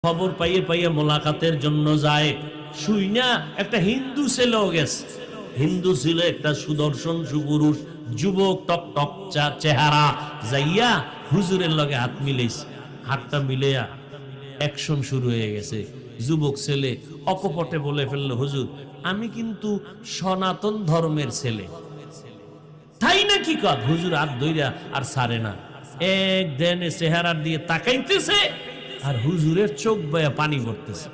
খবর পাইয়ে পাইয়ে মোলাকাতের জন্য যায়। শুই না একটা হিন্দু ছেলেও গেছে। হিন্দু ছিল একটা সুদর্শন সুপুরুষ যুবক, টক টক চেহারা, যাইয়া হুজুরের লগে হাত মিলেছে। হাতটা মিলেয়া অ্যাকশন শুরু হয়ে গেছে। যুবক ছেলে অকপটে বলে ফেললো, হুজুর আমি কিন্তু সনাতন ধর্মের ছেলে। তাই না কি কথা? হুজুর হাত ধইরা আর ছাড়ে না, এক দেনে চেহারার দিয়ে তাকাইতেছে আর হুজুরের চোখ বয়া পানি পড়তেছে।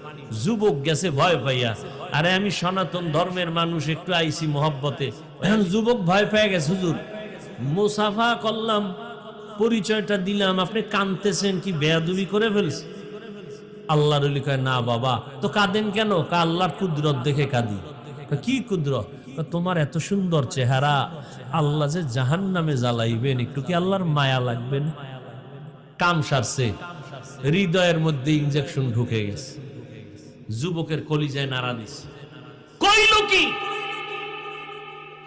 যুবক গেছে ভয় পাইয়া, আরে আমি সনাতন ধর্মের মানুষ, একটু আইসি মহব্বতে। এখন যুবক ভয় পেয়ে গেছে, হুজুর মুসাফা করলাম, পরিচয়টা দিলাম, আপনি কাঁদতেছেন কি বেয়াদবি করে ফেলছে? আল্লাহর ওলি কয়, না বাবা, তো কাঁদেন কেন? আল্লাহর কুদরত দেখে কাঁদি। কি কুদরত? তোমার এত সুন্দর চেহারা, আল্লাহ যে জাহান্নামে জ্বালাইবেন, একটু কি আল্লাহর মায়া লাগবেন? কাম সারছে, হৃদয়ের মধ্যে ইনজেকশন ঢুকে গেছে। যুবকের কলিজায় নাড়া দিছে। কইল কি?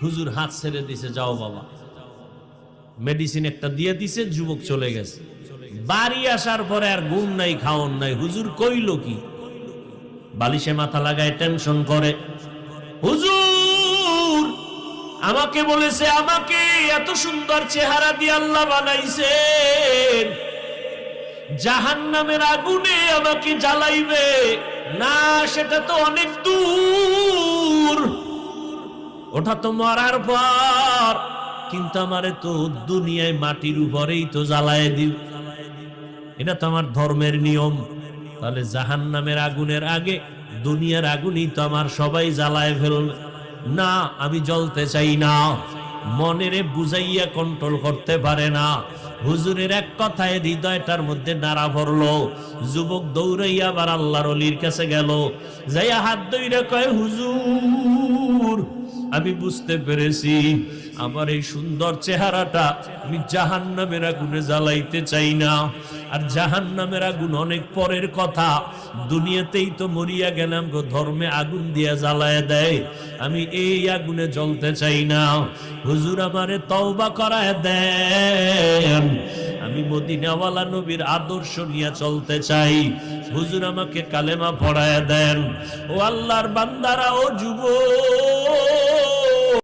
হুজুর হাত ছেড়ে দিছে, যাও বাবা। মেডিসিন একটা দিয়ে দিছে, যুবক চলে গেছে। বাড়ি আসার পরে আর ঘুম নাই, খাওন নাই। হুজুর কইল কি? বালিশে মাথা লাগায় টেনশন করে, হুজুর আমাকে বলেছে আমাকে এত সুন্দর চেহারা দিয়ে আল্লাহ বানাইছেন, জাহান্নামের আগুনে আমাকে জ্বালাইবে না, সেটা তো অনেক দূর, ওটা তো মরার পর, কিন্তু আমারে তো দুনিয়ায় মাটির উপরেই তো জ্বালায় দিল, এটা তো আমার ধর্মের নিয়ম। তাহলে জাহান্নামের আগুনের আগে দুনিয়ার আগুনই তো আমার সবাই জ্বালায় ফেলবে না, আমি জ্বলতে চাই না। মনেরে বুঝাইয়া কন্ট্রোল করতে পারে না। হুজুরের এক কথায় হৃদয়টার মধ্যে নাড়া ভরলো। যুবক দৌড়াইয়া আবার আল্লাহর ওলির কাছে গেল, যাইয়া হাত ধইরা কয়, হুজুর আমি বুঝতে পেরেছি, আমার এই সুন্দর চেহারাটা আমি জাহান্নামের আগুনে জ্বালাইতে চাই না। আর জাহান্নামের আগুন অনেক পরের কথা, দুনিয়াতেই তো মরিয়া গেলাম গো, ধর্মে আগুন দিয়া জ্বালায় দেয়, আমি এই আগুনে জ্বলতে চাই না। হুজুর আমারে তওবা করায় দেন, আমি মদিনাওয়ালা নবীর আদর্শ নিয়ে চলতে চাই, হুজুর আমাকে কালেমা পড়ায় দেন। ও আল্লাহর বান্দারা, ও যুবক,